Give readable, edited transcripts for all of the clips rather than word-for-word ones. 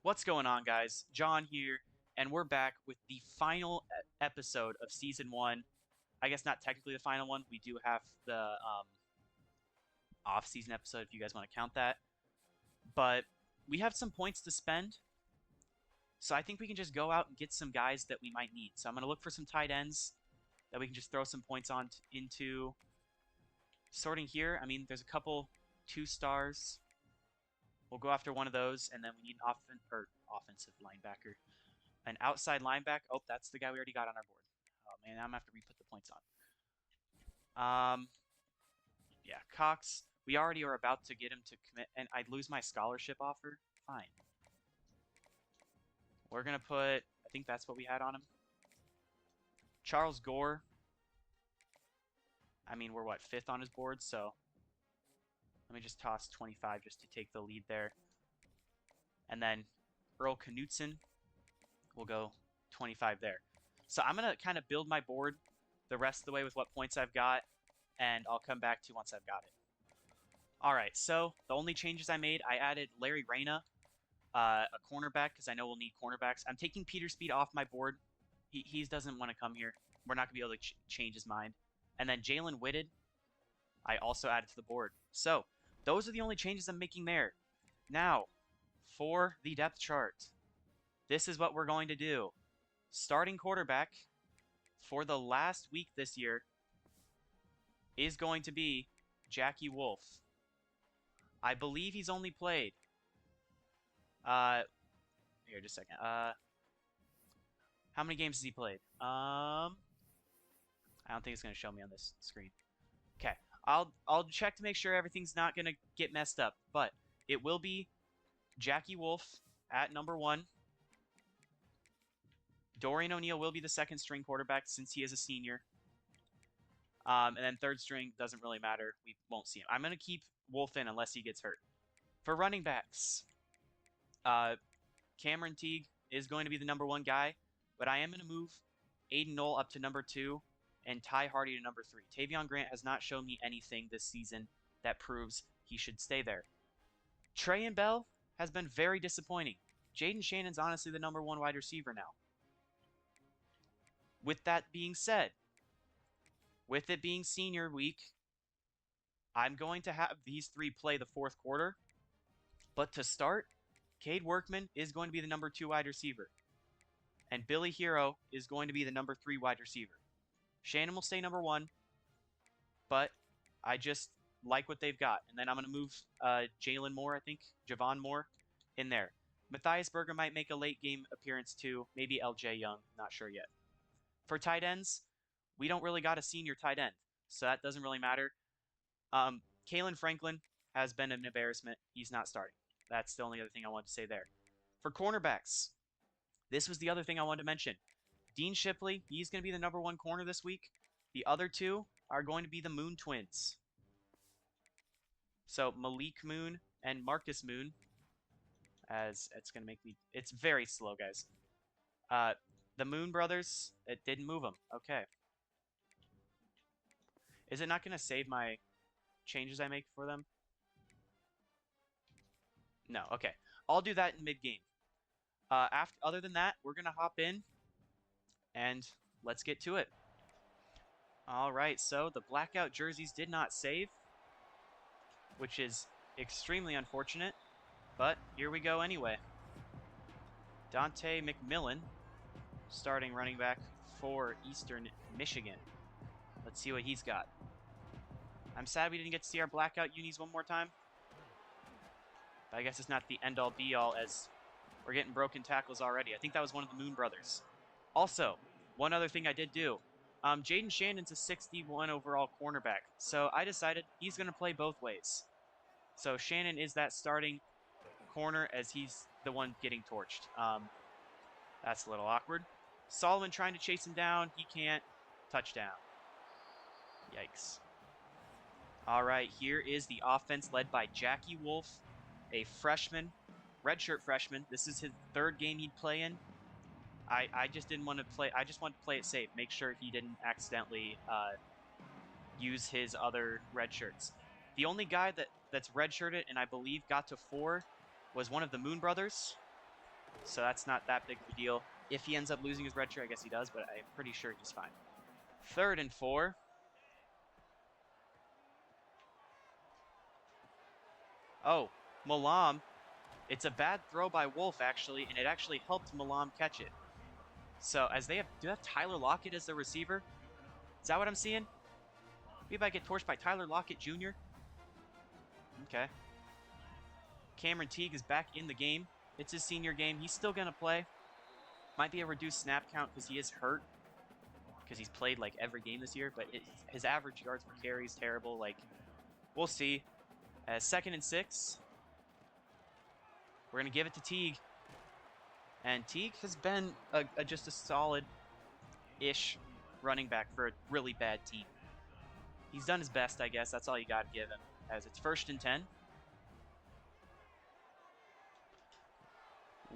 What's going on, guys? John here, and we're back with the final episode of Season 1. I guess not technically the final one. We do have the off-season episode, if you guys want to count that. But we have some points to spend, so I think we can just go out and get some guys that we might need. So I'm going to look for some tight ends that we can just throw some points on into. Sorting here, I mean, there's a couple 2-stars. We'll go after one of those, and then we need an offensive linebacker. An outside linebacker. Oh, that's the guy we already got on our board. Oh, man, I'm going to have to re-put the points on. Yeah, Cox. We already are about to get him to commit, and I'd lose my scholarship offer. Fine. We're going to put, I think that's what we had on him. Charles Gore. I mean, we're, what, 5th on his board, so let me just toss 25 just to take the lead there. And then Earl Knutson will go 25 there. So I'm going to kind of build my board the rest of the way with what points I've got, and I'll come back to once I've got it. All right, so the only changes I made, I added Larry Reyna, a cornerback, because I know we'll need cornerbacks. I'm taking Peter Speed off my board. He doesn't want to come here. We're not going to be able to change his mind. And then Jalen Whitted, I also added to the board. So those are the only changes I'm making there. Now, for the depth chart, this is what we're going to do. Starting quarterback for the last week this year is going to be Jackie Wolf. I believe he's only played. Here, just a second. How many games has he played? I don't think it's going to show me on this screen. Okay, I'll check to make sure everything's not going to get messed up, but it will be Jackie Wolf at number 1. Dorian O'Neal will be the second string quarterback since he is a senior. And then third string doesn't really matter. We won't see him. I'm going to keep Wolf in unless he gets hurt. For running backs, Cameron Teague is going to be the number 1 guy, but I am going to move Aiden Knoll up to number 2 and Ty Hardy to number 3. Tavion Grant has not shown me anything this season that proves he should stay there. Trey and Bell has been very disappointing. Jaden Shannon's honestly the number 1 wide receiver now. With that being said, with it being senior week, I'm going to have these 3 play the 4th quarter. But to start, Cade Workman is going to be the number 2 wide receiver. And Billy Hero is going to be the number 3 wide receiver. Shannon will stay number 1, but I just like what they've got. And then I'm going to move Jalen Moore, I think, Javon Moore, in there. Matthias Berger might make a late game appearance too. Maybe LJ Young, not sure yet. For tight ends, we don't really got a senior tight end, so that doesn't really matter. Kalen Franklin has been an embarrassment. He's not starting. That's the only other thing I wanted to say there. For cornerbacks, this was the other thing I wanted to mention. Dean Shipley, he's going to be the number 1 corner this week. The other 2 are going to be the Moon twins. So Malik Moon and Marcus Moon, as it's going to make me... It's very slow, guys. The Moon brothers, it didn't move them. Okay. Is it not going to save my changes I make for them? No, okay. I'll do that in mid-game. Other than that, we're going to hop in, and let's get to it. All right, so the blackout jerseys did not save, which is extremely unfortunate, but here we go anyway. Dante McMillan, starting running back for Eastern Michigan. Let's see what he's got. I'm sad we didn't get to see our blackout unis one more time, but I guess it's not the end-all be-all as we're getting broken tackles already. I think that was one of the Moon brothers. Also, one other thing I did do. Jaden Shannon's a 61 overall cornerback, so I decided he's going to play both ways. So Shannon is that starting corner as he's the one getting torched. That's a little awkward. Solomon trying to chase him down. He can't. Touchdown. Yikes. All right, here is the offense led by Jackie Wolf, a freshman, redshirt freshman. This is his 3rd game he'd play in. I just didn't want to play. I just wanted to play it safe, make sure he didn't accidentally use his other red shirts. The only guy that's redshirted and I believe got to 4 was one of the Moon brothers. so that's not that big of a deal. If he ends up losing his red shirt, I guess he does, but I'm pretty sure he's fine. 3rd and 4. Oh, Malam. It's a bad throw by Wolf, actually, and it actually helped Malam catch it. So, do they have Tyler Lockett as the receiver? Is that what I'm seeing? Maybe I get torched by Tyler Lockett Jr.? Okay. Cameron Teague is back in the game. It's his senior game. He's still going to play. Might be a reduced snap count because he is hurt. Because he's played like every game this year. But his average yards per carry is terrible. Like, we'll see. 2nd and 6. We're going to give it to Teague. And Teague has been just a solid-ish running back for a really bad team. He's done his best, I guess. That's all you got to give him. As it's 1st and 10.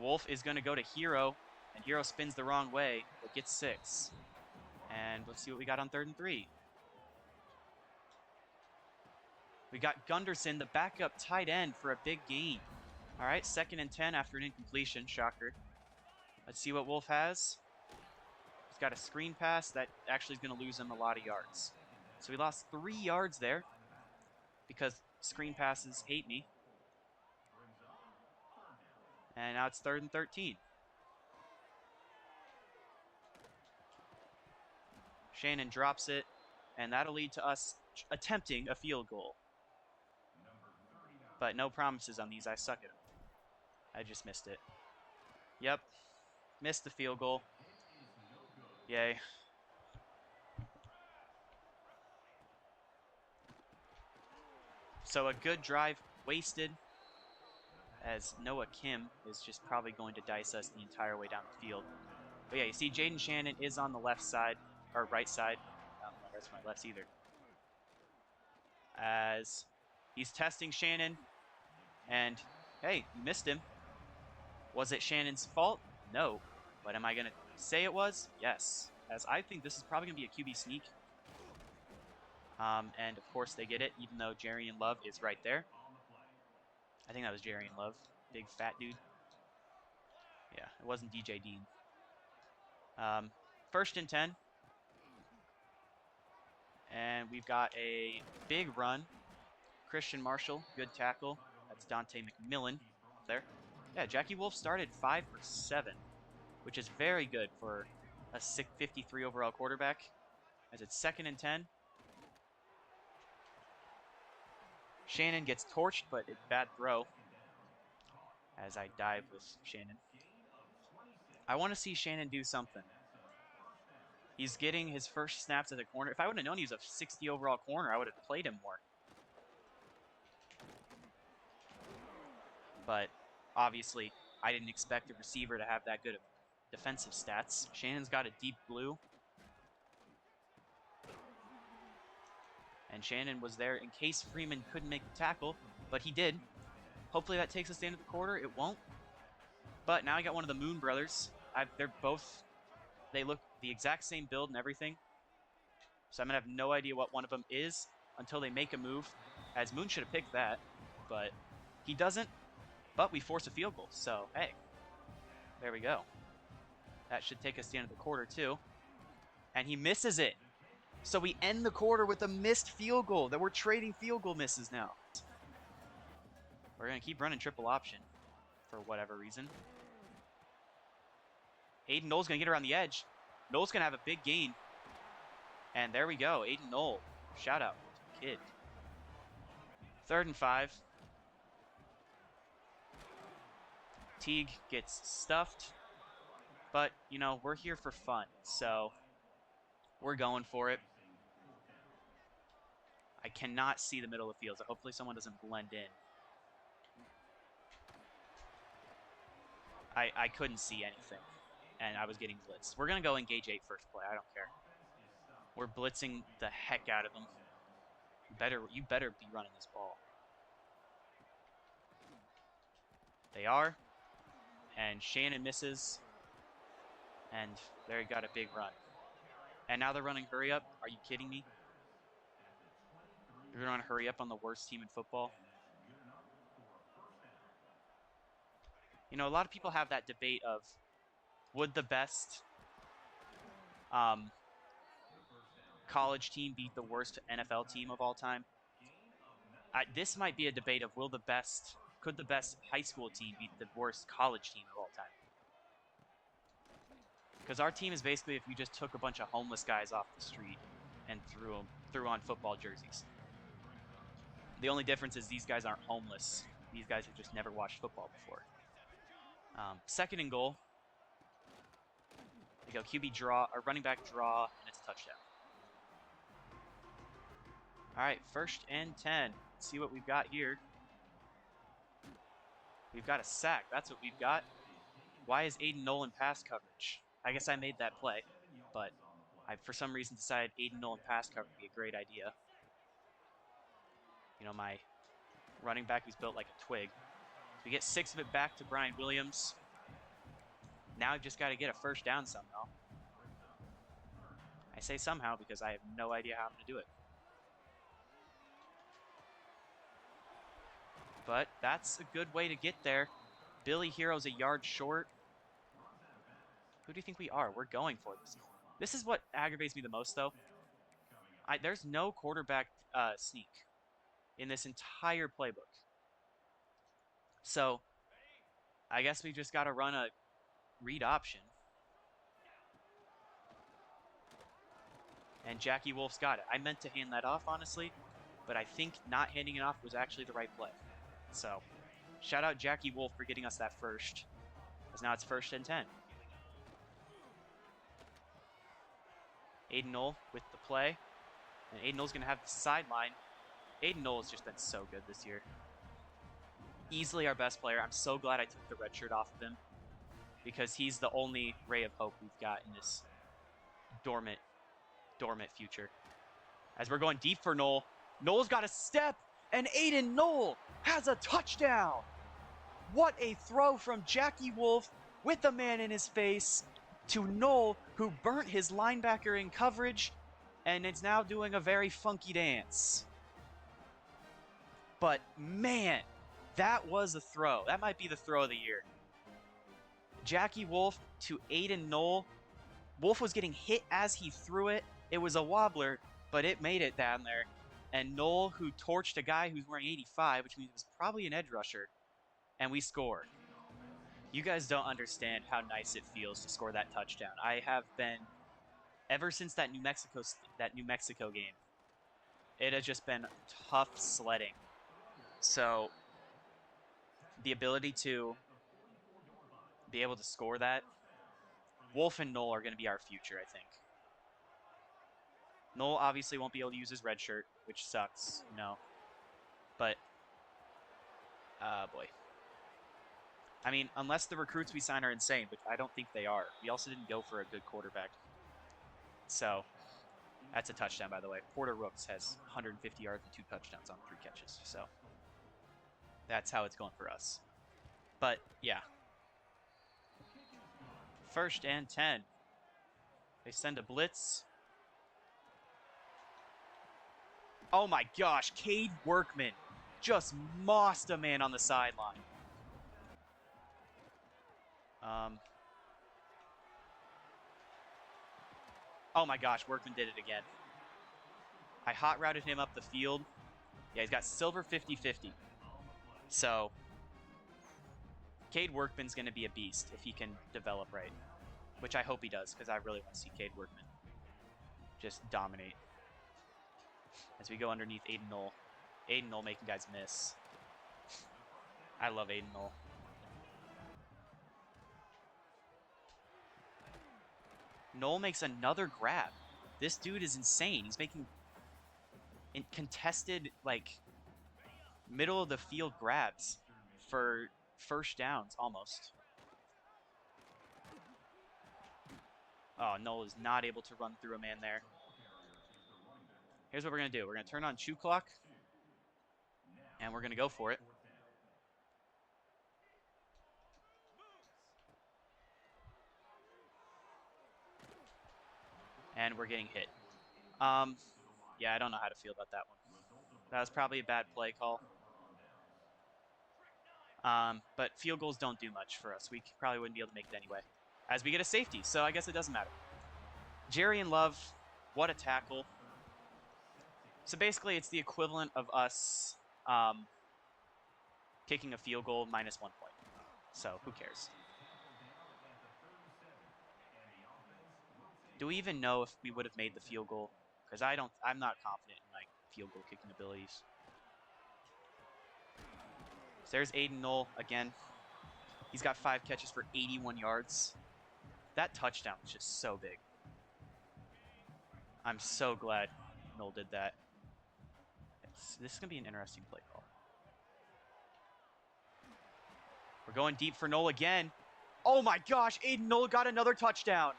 Wolf is going to go to Hero, and Hero spins the wrong way, but gets 6. And let's see what we got on 3rd and 3. We got Gunderson, the backup tight end, for a big gain. All right, 2nd and 10 after an incompletion. Shocker. Let's see what Wolf has. He's got a screen pass that actually is going to lose him a lot of yards. So we lost 3 yards there because screen passes hate me. And now it's 3rd and 13. Shannon drops it, and that'll lead to us attempting a field goal. But no promises on these. I suck at them. I just missed it. Yep. Missed the field goal. Yay. So a good drive wasted, as Noah Kim is just probably going to dice us the entire way down the field. But yeah, you see Jaden Shannon is on the left side, or right side. I don't know, that's my left either. As he's testing Shannon, and hey, you missed him. Was it Shannon's fault? No. But am I going to say it was? Yes. As I think this is probably going to be a QB sneak. And of course they get it, even though Jarian Love is right there. I think that was Jarian Love. Big fat dude. Yeah, it wasn't DJ Dean. 1st and 10. And we've got a big run. Christian Marshall, good tackle. That's Dante McMillan there. Yeah, Jackie Wolf started 5 for 7, which is very good for a 53 overall quarterback. As it's 2nd and 10. Shannon gets torched, but it's bad throw. As I dive with Shannon. I want to see Shannon do something. He's getting his first snaps at the corner. If I would have known he was a 60 overall corner, I would have played him more. But obviously, I didn't expect a receiver to have that good of defensive stats. Shannon's got a deep blue. And Shannon was there in case Freeman couldn't make the tackle, but he did. Hopefully that takes us to the end of the quarter. It won't. But now I got one of the Moon brothers. They look the exact same build and everything. So I'm going to have no idea what one of them is until they make a move. As Moon should have picked that, but he doesn't. But we force a field goal, so hey, there we go. That should take us to the end of the quarter too. And he misses it. So we end the quarter with a missed field goal. That we're trading field goal misses now. We're going to keep running triple option for whatever reason. Aiden Knoll's going to get around the edge. Knoll's going to have a big gain. And there we go. Aiden Knoll. Shout out to the kid. 3rd and 5. Teague gets stuffed. But, you know, we're here for fun. So we're going for it. I cannot see the middle of the field. So hopefully someone doesn't blend in. I couldn't see anything. And I was getting blitzed. We're going to go engage 8 first play. I don't care. We're blitzing the heck out of them. You better be running this ball. They are. And Shannon misses. And there got a big run. And now they're running hurry up. Are you kidding me? You're going to hurry up on the worst team in football? You know, a lot of people have that debate of would the best college team beat the worst NFL team of all time? This might be a debate of could the best high school team beat the worst college team of all time? Because our team is basically if you just took a bunch of homeless guys off the street and threw on football jerseys. The only difference is these guys aren't homeless. These guys have just never watched football before. Second and goal. We go QB draw, or running back draw, and it's a touchdown. All right, 1st and 10. Let's see what we've got here. We've got a sack. That's what we've got. Why is Aiden Nolan pass coverage? I guess I made that play, but I, for some reason, decided Aiden Nolan pass coverage would be a great idea. You know, my running back who's built like a twig. So we get 6 of it back to Brian Williams. Now I've just got to get a first down somehow. I say somehow because I have no idea how I'm going to do it. But that's a good way to get there. Billy Hero's a yard short. Who do you think we are? We're going for this. This is what aggravates me the most, though. There's no quarterback sneak in this entire playbook. So I guess we just got to run a read option. And Jackie Wolf's got it. I meant to hand that off, honestly, but I think not handing it off was actually the right play. So shout out Jackie Wolf for getting us that first, because now it's 1st and 10. Aiden Knoll with the play. And Aiden Knoll's going to have the sideline. Aiden Knoll has just been so good this year. Easily our best player. I'm so glad I took the red shirt off of him, because he's the only ray of hope we've got in this dormant future. As we're going deep for Knoll. Knoll's got a step, and Aiden Knoll has a touchdown. What a throw from Jackie Wolf with the man in his face to Knoll, who burnt his linebacker in coverage and is now doing a very funky dance. But man, that was a throw. That might be the throw of the year. Jackie Wolf to Aiden Knoll. Wolf was getting hit as he threw it. It was a wobbler, but it made it down there. And Knoll, who torched a guy who's wearing 85, which means he was probably an edge rusher, and we scored. You guys don't understand how nice it feels to score that touchdown. I have been, ever since that New Mexico game, it has just been tough sledding. So the ability to be able to score that, Wolf and Knoll are going to be our future, I think. Knoll obviously won't be able to use his red shirt, which sucks, you know. But, boy. I mean, unless the recruits we sign are insane, which I don't think they are. We also didn't go for a good quarterback. So, that's a touchdown, by the way. Porter Rooks has 150 yards and 2 touchdowns on 3 catches. So, that's how it's going for us. But, yeah. 1st and 10. They send a blitz. Oh my gosh, Cade Workman just mossed a man on the sideline. Oh my gosh, Workman did it again. I hot routed him up the field. Yeah, he's got silver 50-50. So, Cade Workman's going to be a beast if he can develop right. Which I hope he does, because I really want to see Cade Workman just dominate. As we go underneath Aiden Knoll. Aiden Knoll making guys miss. I love Aiden Knoll. Knoll makes another grab. This dude is insane. He's making contested, like, middle of the field grabs for first downs almost. Oh, Knoll is not able to run through a man there. Here's what we're going to do. We're going to turn on shoe clock, and we're going to go for it. And we're getting hit. Yeah, I don't know how to feel about that one. That was probably a bad play call. But field goals don't do much for us. We probably wouldn't be able to make it anyway, as we get a safety, so I guess it doesn't matter. Jerry and Love, what a tackle. So basically, it's the equivalent of us kicking a field goal minus 1 point. So who cares? Do we even know if we would have made the field goal? Because I'm not confident in my field goal kicking abilities. So there's Aiden Knoll again. He's got 5 catches for 81 yards. That touchdown was just so big. I'm so glad Knoll did that. This is going to be an interesting play call. We're going deep for Knoll again. Oh my gosh, Aiden Knoll got another touchdown.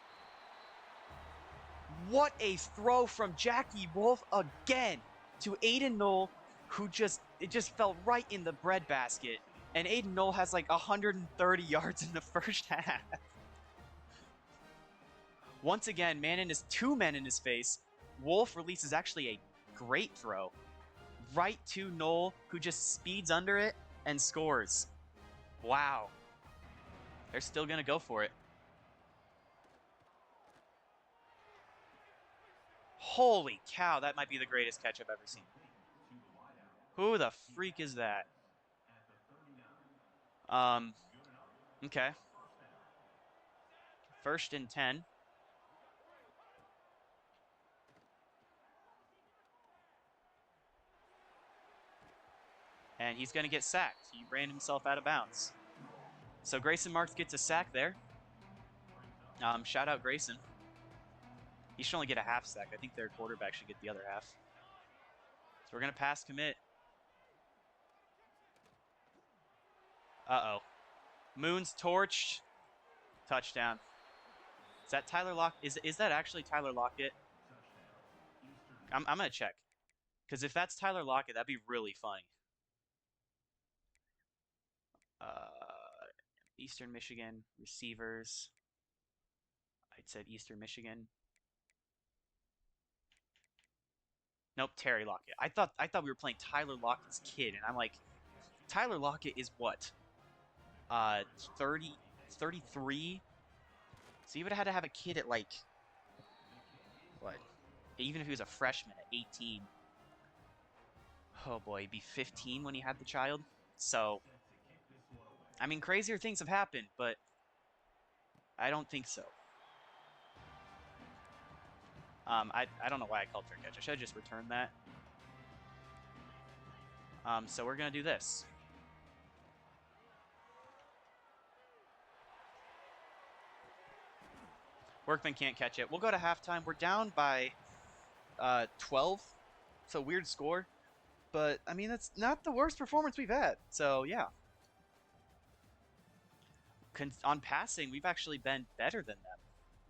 What a throw from Jackie Wolf again to Aiden Knoll, who it just fell right in the breadbasket. And Aiden Knoll has like 130 yards in the first half. Once again, two men in his face. Wolf releases actually a great throw right to Knoll, who just speeds under it and scores. Wow. They're still going to go for it. Holy cow, that might be the greatest catch I've ever seen. Who the freak is that? Okay. 1st and 10. And he's going to get sacked. He ran himself out of bounds. So Grayson Marks gets a sack there. Shout out Grayson. He should only get a half sack. I think their quarterback should get the other half. So we're going to pass commit. Uh-oh. Moon's torched. Touchdown. Is that Tyler Lockett? Is that actually Tyler Lockett? I'm going to check. Because if that's Tyler Lockett, that'd be really funny. Eastern Michigan receivers. I said Eastern Michigan. Nope, Terry Lockett. I thought we were playing Tyler Lockett's kid, and I'm like, Tyler Lockett is what? 30, 33? So you would have had to have a kid at like, what? Even if he was a freshman at 18. Oh boy, he'd be 15 when he had the child. So, I mean, crazier things have happened, but I don't think so. I don't know why I called fair catch. I should have just returned that. So we're going to do this. Workman can't catch it. We'll go to halftime. We're down by 12. So weird score. But, I mean, that's not the worst performance we've had. So, yeah. On passing, we've actually been better than them.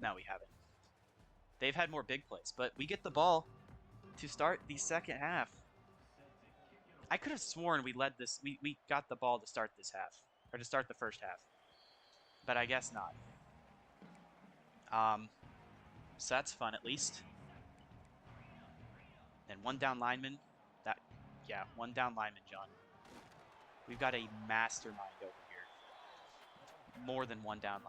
No, we haven't. They've had more big plays. But we get the ball to start the second half. I could have sworn we led this. We got the ball to start this half. Or to start the first half. But I guess not. So that's fun, at least. And one down lineman. Yeah, one down lineman, John. We've got a mastermind over here. More than one down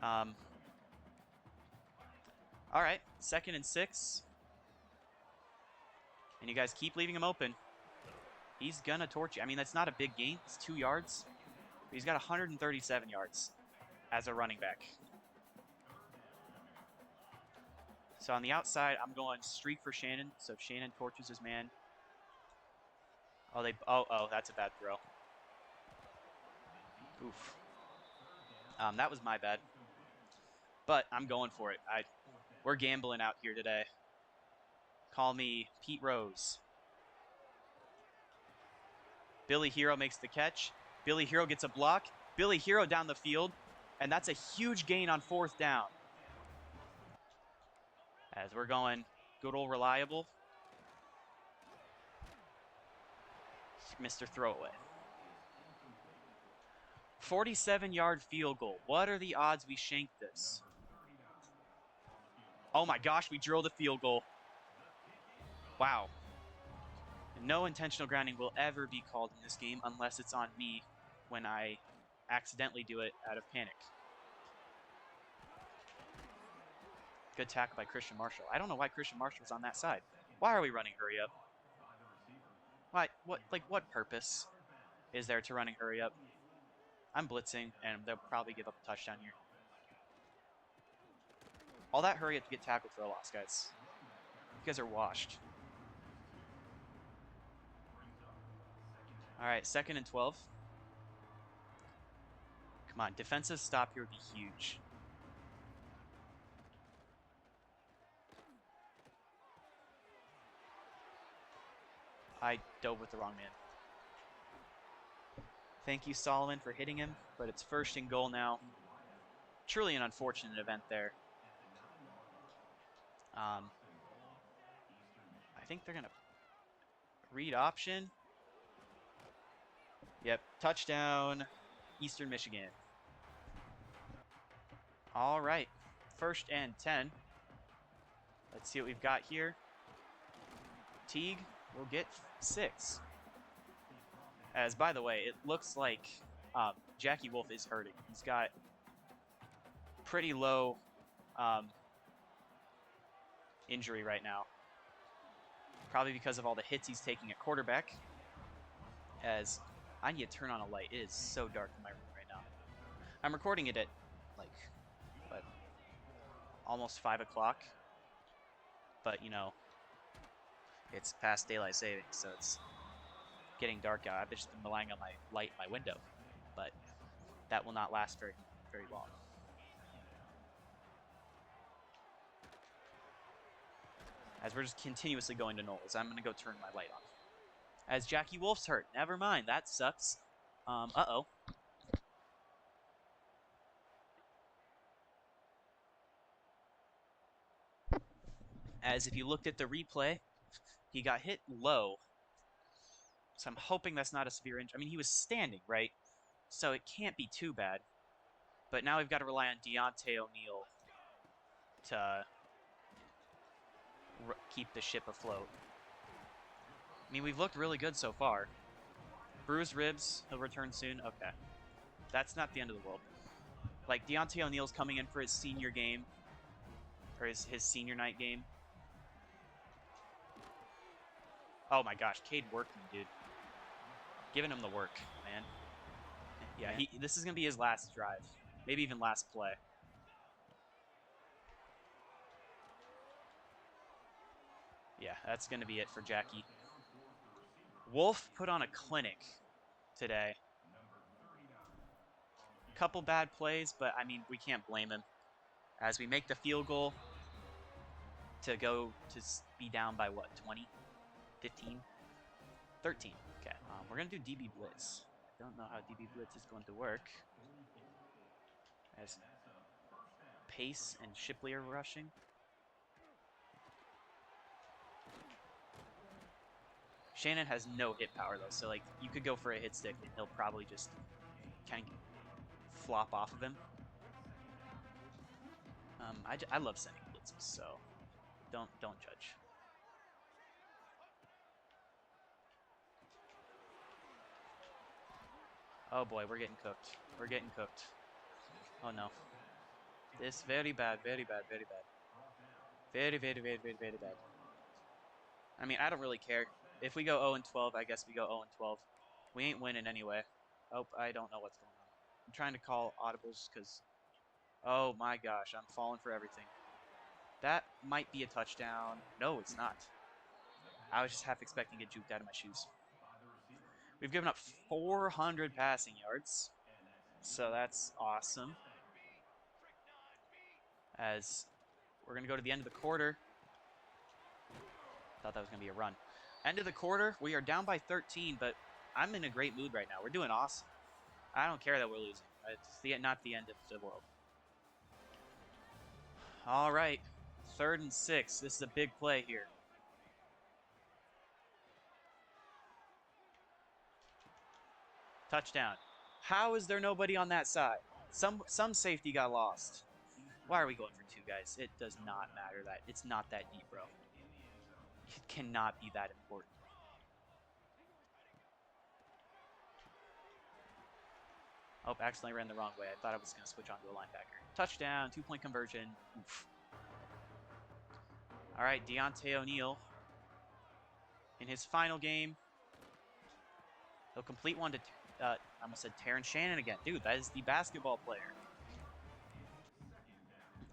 lineman. All right, 2nd and 6. And you guys keep leaving him open. He's going to torch you. I mean, that's not a big gain. It's 2 yards. But he's got 137 yards as a running back. So on the outside, I'm going streak for Shannon. So if Shannon torches his man. Oh, that's a bad throw. Oof. That was my bad. But I'm going for it. We're gambling out here today. Call me Pete Rose. Billy Hero makes the catch. Billy Hero gets a block. Billy Hero down the field. And that's a huge gain on 4th down. As we're going good old reliable. Mr. Throwaway. 47-yard field goal. What are the odds we shank this? Oh my gosh, we drilled a field goal. Wow. No intentional grounding will ever be called in this game unless it's on me when I accidentally do it out of panic. Good tackle by Christian Marshall. I don't know why Christian Marshall was on that side. Why are we running hurry up? Why? What purpose is there to running hurry up? I'm blitzing, and they'll probably give up a touchdown here. All that hurry up to get tackled for a loss, guys. You guys are washed. All right, 2nd and 12. Come on, defensive stop here would be huge. I dove with the wrong man. Thank you, Solomon, for hitting him, but it's 1st and goal now. Truly an unfortunate event there. I think they're going to read option. Yep, touchdown, Eastern Michigan. All right, 1st and 10. Let's see what we've got here. Teague will get 6. As, by the way, it looks like Jackie Wolf is hurting. He's got pretty low injury right now. Probably because of all the hits he's taking at quarterback. As I need to turn on a light. It is so dark in my room right now. I'm recording it at, like, what, almost 5 o'clock. But, you know, it's past daylight savings, so it's getting dark out. I've just been relying on my light in my window, but that will not last very, very long. As we're just continuously going to nulls, I'm going to go turn my light on. As Jackie Wolf's hurt. Never mind, that sucks. Uh-oh. As if you looked at the replay, he got hit low. So I'm hoping that's not a severe injury. I mean, he was standing, right? So it can't be too bad. But now we've got to rely on Deontay O'Neal to keep the ship afloat. I mean, we've looked really good so far. Bruised ribs, he'll return soon. Okay. That's not the end of the world. Like, Deontay O'Neal's coming in for his senior game. Or his senior night game. Oh my gosh, Cade worked me, dude. Giving him the work, man. Yeah, this is going to be his last drive. Maybe even last play. Yeah, that's going to be it for Jackie. Wolf put on a clinic today. Couple bad plays, but I mean, we can't blame him. As we make the field goal to go to be down by what, 20? 15? 13. Okay, we're going to do DB Blitz. I don't know how DB Blitz is going to work. As Pace and Shipley are rushing. Shannon has no hit power, though, so like you could go for a hit stick and he'll probably just kind of flop off of him. I love sending blitzes, so don't judge. Oh boy, we're getting cooked. We're getting cooked. Oh no. This very bad, very bad, very bad. Very, very, very, very, very bad. I mean, I don't really care. If we go 0-12, I guess we go 0-12. We ain't winning anyway. Oh, I don't know what's going on. I'm trying to call audibles because... Oh my gosh, I'm falling for everything. That might be a touchdown. No, it's not. I was just half expecting to get juked out of my shoes. We've given up 400 passing yards. So that's awesome. As we're going to go to the end of the quarter. Thought that was going to be a run. End of the quarter, we are down by 13, but I'm in a great mood right now. We're doing awesome. I don't care that we're losing. It's not the end of the world. All right, 3rd and 6. This is a big play here. Touchdown. How is there nobody on that side? Some safety got lost. Why are we going for 2 guys? It does not matter that. It's not that deep, bro. It cannot be that important. Oh, accidentally ran the wrong way. I thought I was going to switch onto a linebacker. Touchdown, 2-point conversion. Oof. All right, Deontay O'Neal. In his final game, he'll complete one to, I almost said Terrence Shannon again. Dude, that is the basketball player.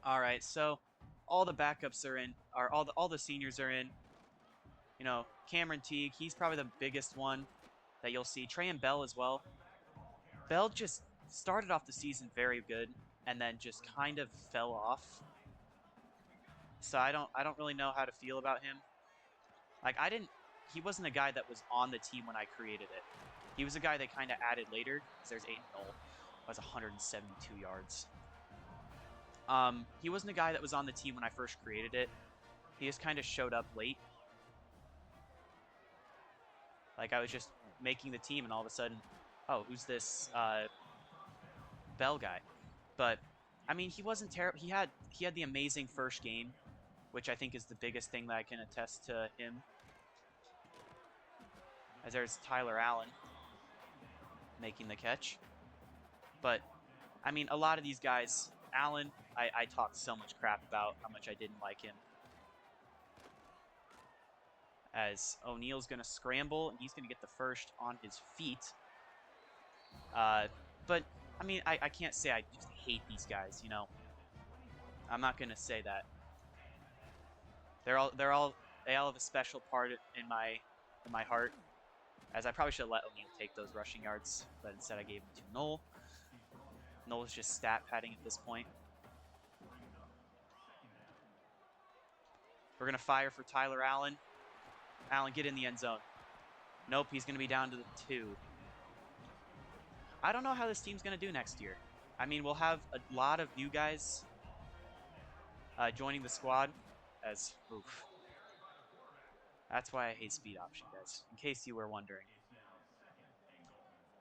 All right, so all the backups are in, or all the seniors are in. You know, Cameron Teague, he's probably the biggest one that you'll see. Trey and Bell as well. Bell just started off the season very good and then just kind of fell off. So I don't really know how to feel about him. Like he wasn't a guy that was on the team when I created it. He was a guy they kind of added later. There's Aiden Knoll. Was 172 yards. He wasn't a guy that was on the team when I first created it. He just kind of showed up late. Like I was just making the team and all of a sudden, oh, who's this Bell guy? But I mean, he wasn't terrible. He had the amazing first game, which I think is the biggest thing that I can attest to him. As there's Tyler Allen making the catch. But I mean, a lot of these guys, Allen, I talked so much crap about how much I didn't like him. As O'Neal's going to scramble, and he's going to get the first on his feet. But, I mean, I can't say I just hate these guys, you know. I'm not going to say that. They all have a special part in my heart. As I probably should have let O'Neal take those rushing yards, but instead I gave them to Knoll. Knoll is just stat padding at this point. We're going to fire for Tyler Allen. Allen, get in the end zone. Nope, he's going to be down to the 2. I don't know how this team's going to do next year. I mean, we'll have a lot of new guys joining the squad. As, oof. That's why I hate speed option, guys, in case you were wondering.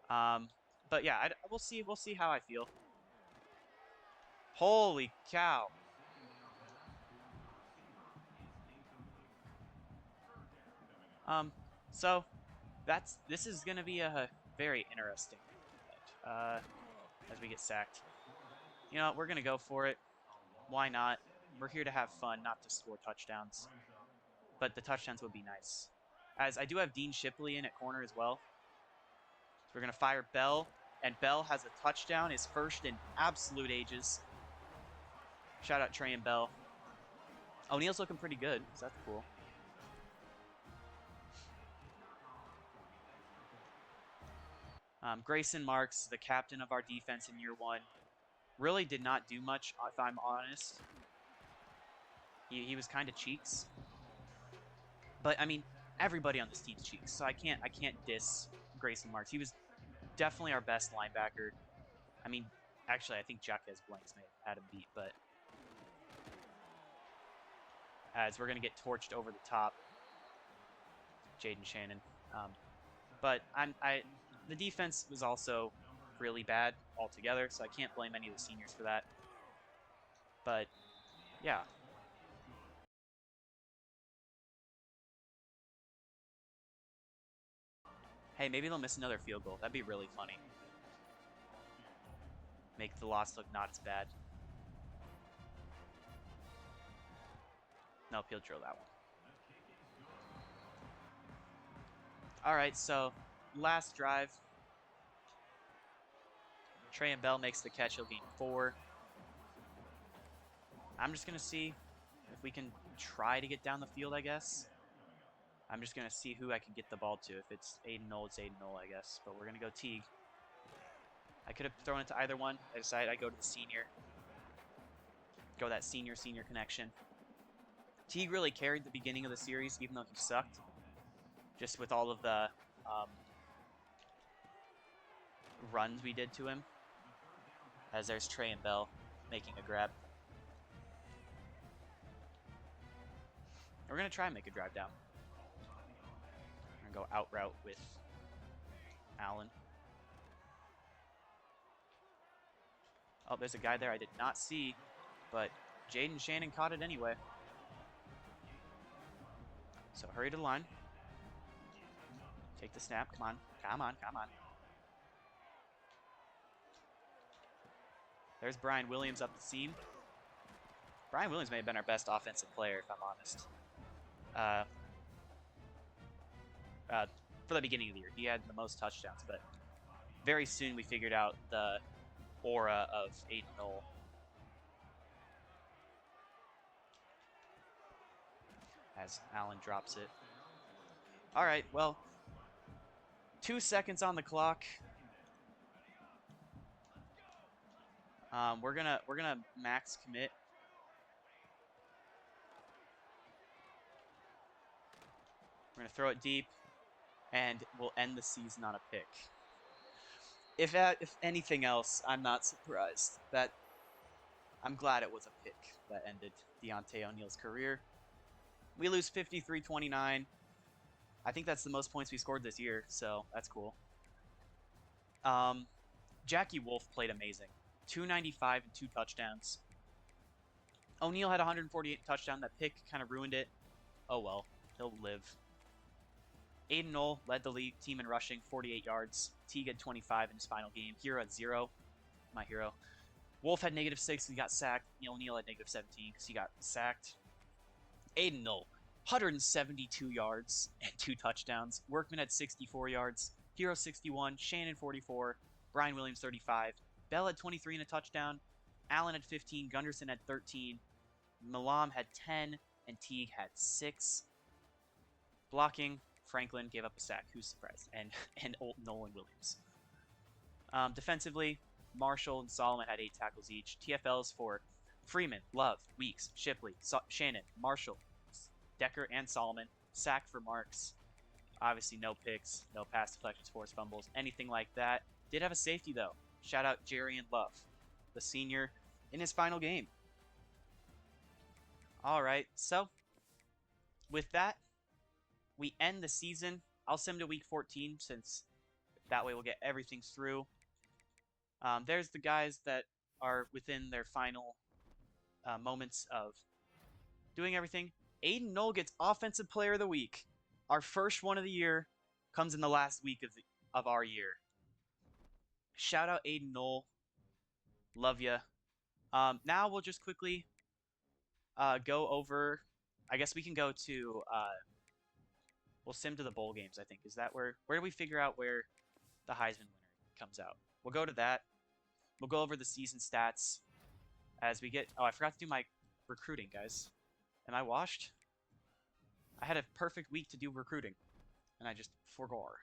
But yeah, we'll see how I feel. Holy cow. So this is going to be a very interesting as we get sacked. You know, we're going to go for it. Why not? We're here to have fun, not to score touchdowns. But the touchdowns would be nice. As I do have Dean Shipley in at corner as well. So we're going to fire Bell. And Bell has a touchdown, his first in absolute ages. Shout out Trey and Bell. O'Neal's looking pretty good, so that's cool. Grayson Marks, the captain of our defense in year 1, really did not do much, if I'm honest. He was kind of cheeks. But, I mean, everybody on this team's cheeks, so I can't diss Grayson Marks. He was definitely our best linebacker. I mean, actually, I think Jacques Blanks may have had him beat, but as we're going to get torched over the top, Jaden Shannon. But the defense was also really bad altogether, so I can't blame any of the seniors for that. But, yeah. Hey, maybe they'll miss another field goal. That'd be really funny. Make the loss look not as bad. Nope, he'll drill that one. Alright, so last drive. Trey and Bell makes the catch. He'll gain 4. I'm just going to see if we can try to get down the field, I guess. I'm just going to see who I can get the ball to. If it's Aiden Knoll, it's Aiden Knoll, I guess. But we're going to go Teague. I could have thrown it to either one. I decided I'd go to the senior. Go that senior-senior connection. Teague really carried the beginning of the series, even though he sucked. Just with all of the runs we did to him. As there's Trey and Bell making a grab. We're going to try and make a drive down. We're going to go out route with Allen. Oh, there's a guy there I did not see, but Jaden Shannon caught it anyway. So hurry to the line. Take the snap. Come on. Come on. Come on. There's Brian Williams up the seam. Brian Williams may have been our best offensive player, if I'm honest. For the beginning of the year, he had the most touchdowns, but very soon we figured out the aura of Aiden Knoll. As Allen drops it. All right, well, 2 seconds on the clock. We're gonna max commit. We're gonna throw it deep, and we'll end the season on a pick. If anything else, I'm not surprised. I'm glad it was a pick that ended Deontay O'Neal's career. We lose 53-29. I think that's the most points we scored this year, so that's cool. Jackie Wolf played amazing. 295 and 2 touchdowns. O'Neal had 148 touchdown. That pick kind of ruined it. Oh well, he'll live. Aiden Knoll led the league team in rushing, 48 yards. Teague had 25 in his final game. Hero had 0. My hero. Wolf had -6. He got sacked. O'Neal had -17 because he got sacked. Aiden Knoll, 172 yards and 2 touchdowns. Workman had 64 yards. Hero 61. Shannon 44. Brian Williams 35. Bell had 23 and a touchdown. Allen had 15. Gunderson had 13. Malam had 10. And Teague had 6. Blocking, Franklin gave up a sack. Who's surprised? And Nolan Williams. Defensively, Marshall and Solomon had 8 tackles each. TFLs for Freeman, Love, Weeks, Shipley, Shannon, Marshall, Decker, and Solomon. Sack for Marks. Obviously, no picks, no pass deflections, forced fumbles, anything like that. Did have a safety, though. Shout out Jerry and Love, the senior, in his final game. All right, so with that, we end the season. I'll send to week 14 since that way we'll get everything through. There's the guys that are within their final moments of doing everything. Aiden Knoll gets Offensive Player of the Week. Our first one of the year comes in the last week of our year. Shout out Aiden Knoll. Love ya. Now we'll just quickly go over. I guess we can go to. We'll sim to the bowl games. I think is that where do we figure out where the Heisman winner comes out? We'll go to that. We'll go over the season stats as we get. Oh, I forgot to do my recruiting, guys. Am I washed? I had a perfect week to do recruiting, and I just forgot.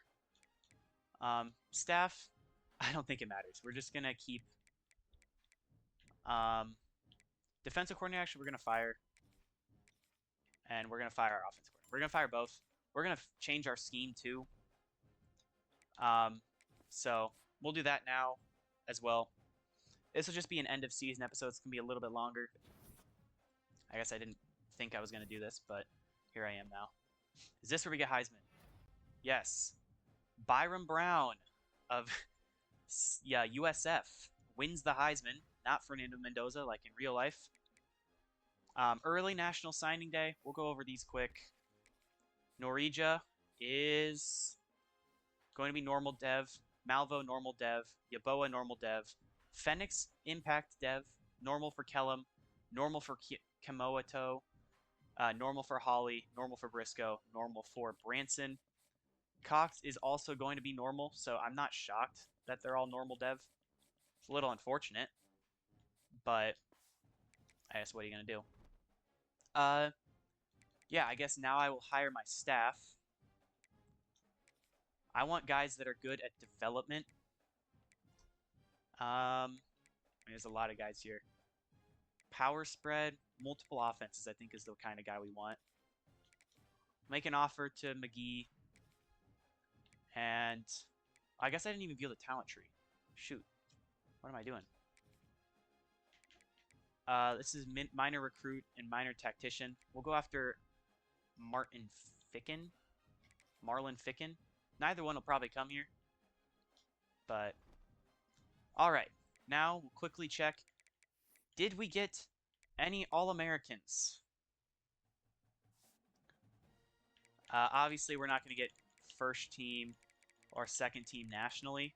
Staff, I don't think it matters. We're just gonna keep. Defensive coordinator, actually, we're gonna fire, and we're gonna fire our offensive coordinator. We're gonna fire both. We're gonna change our scheme too. So we'll do that now as well. This will just be an end of season episode. It's gonna be a little bit longer. I guess I didn't think I was gonna do this, but here I am now. Is this where we get Heisman? Yes. Byron Brown of USF wins the Heisman, not Fernando Mendoza like in real life. Early National Signing Day. We'll go over these quick. Norija is going to be normal dev. Malvo, normal dev. Yaboa, normal dev. Phoenix, impact dev. Normal for Kellum. Normal for Kamoato. Normal for Holly. Normal for Briscoe. Normal for Branson. Cox is also going to be normal, so I'm not shocked that they're all normal dev. It's a little unfortunate, but I guess what are you going to do? Yeah, I guess now I will hire my staff. I want guys that are good at development. There's a lot of guys here. Power spread, multiple offenses, I think is the kind of guy we want. Make an offer to McGee. And I guess I didn't even view the talent tree. Shoot. What am I doing? This is minor recruit and minor tactician. We'll go after Marlon Ficken. Neither one will probably come here. But, alright. Now, we'll quickly check. Did we get any All-Americans? Obviously, we're not going to get first team or second team nationally.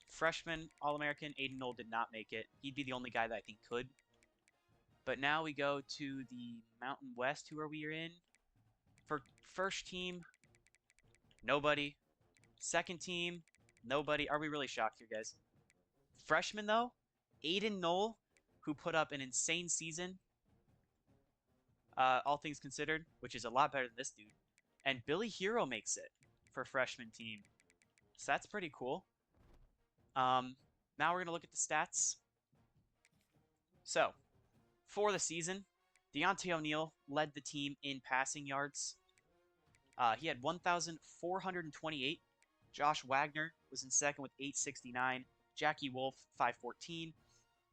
Freshman All-American Aiden Knoll did not make it. He'd be the only guy that I think could. But now we go to the Mountain West. Who are we in? For first team, nobody. Second team, nobody. Are we really shocked here, guys? Freshman, though, Aiden Knoll, who put up an insane season, all things considered, which is a lot better than this dude. And Billy Hero makes it for freshman team. So that's pretty cool. Now we're going to look at the stats. So, for the season, Deontay O'Neal led the team in passing yards. He had 1,428. Josh Wagner was in second with 869. Jackie Wolf, 514.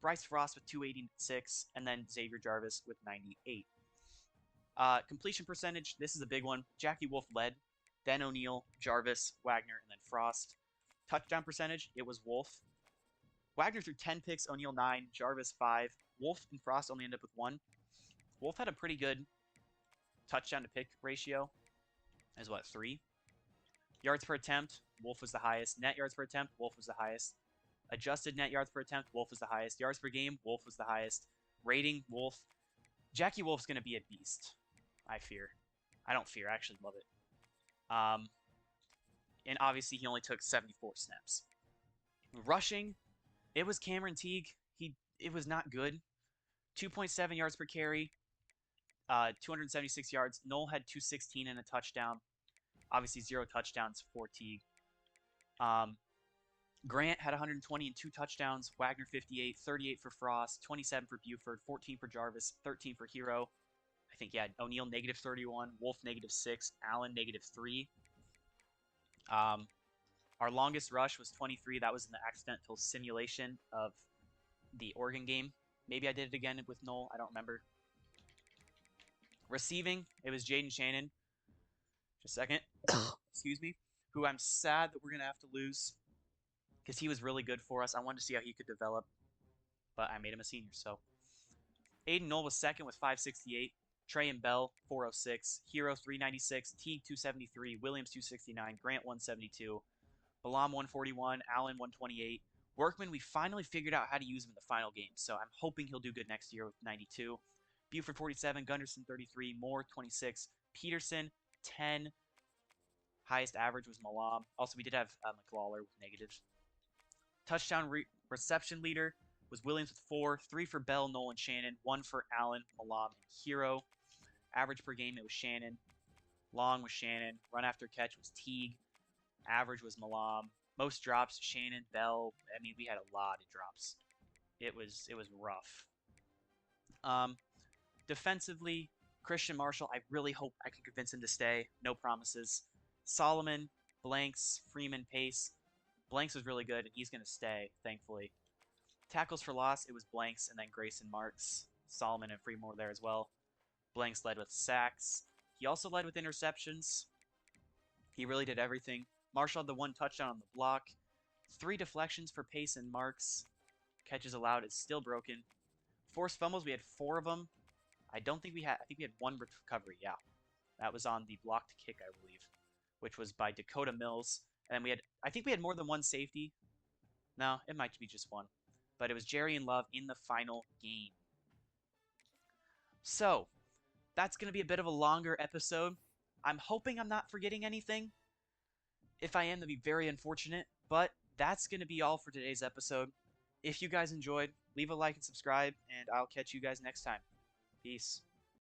Bryce Frost with 286. And then Xavier Jarvis with 98. Completion percentage, this is a big one. Jackie Wolf led, then O'Neal, Jarvis, Wagner, and then Frost. Touchdown percentage, it was Wolf. Wagner threw 10 picks, O'Neal 9, Jarvis 5. Wolf and Frost only ended up with 1. Wolf had a pretty good touchdown to pick ratio. As what, 3? Yards per attempt, Wolf was the highest. Net yards per attempt, Wolf was the highest. Adjusted net yards per attempt, Wolf was the highest. Yards per game, Wolf was the highest. Rating, Wolf. Jackie Wolf's going to be a beast, I fear. I don't fear, I actually love it. And obviously he only took 74 snaps. Rushing, it was Cameron Teague. It was not good. 2.7 yards per carry, 276 yards. Knoll had 216 and a touchdown. Obviously 0 touchdowns for Teague. Grant had 120 and 2 touchdowns. Wagner 58, 38 for Frost, 27 for Buford, 14 for Jarvis, 13 for Hero. I think, yeah, O'Neal negative 31, Wolf negative 6, Allen negative 3. Our longest rush was 23. That was in the accidental simulation of the Oregon game. Maybe I did it again with Knoll. I don't remember. Receiving, it was Jaden Shannon. Just a second. Excuse me. Who I'm sad that we're going to have to lose because he was really good for us. I wanted to see how he could develop, but I made him a senior. So Aiden Knoll was second with 568. Trey and Bell, 406. Hero, 396. Teague, 273. Williams, 269. Grant, 172. Balam, 141. Allen, 128. Workman, we finally figured out how to use him in the final game, so I'm hoping he'll do good next year with 92. Buford, 47. Gunderson, 33. Moore, 26. Peterson, 10. Highest average was Malam. Also, we did have McLawler with negatives. Touchdown reception leader was Williams with 4. 3 for Bell, Nolan, Shannon. 1 for Allen, Malam, and Hero. Average per game, it was Shannon. Long was Shannon. Run after catch was Teague. Average was Malam. Most drops, Shannon, Bell. I mean, we had a lot of drops. It was rough. Defensively, Christian Marshall, I really hope I can convince him to stay. No promises. Solomon, Blanks, Freeman, Pace. Blanks was really good, and he's going to stay, thankfully. Tackles for loss, it was Blanks and then Grayson Marks. Solomon and Freeman were there as well. Blanks led with sacks. He also led with interceptions. He really did everything. Marshall had the 1 touchdown on the block. 3 deflections for Pace and Marks. Catches allowed is still broken. Forced fumbles, we had 4 of them. I think we had 1 recovery, yeah. That was on the blocked kick, I believe, which was by Dakota Mills. And I think we had more than 1 safety. No, it might be just 1. But it was Jerry and Love in the final game. So, that's going to be a bit of a longer episode. I'm hoping I'm not forgetting anything. If I am, that'd be very unfortunate, but that's going to be all for today's episode. If you guys enjoyed, leave a like and subscribe, and I'll catch you guys next time. Peace.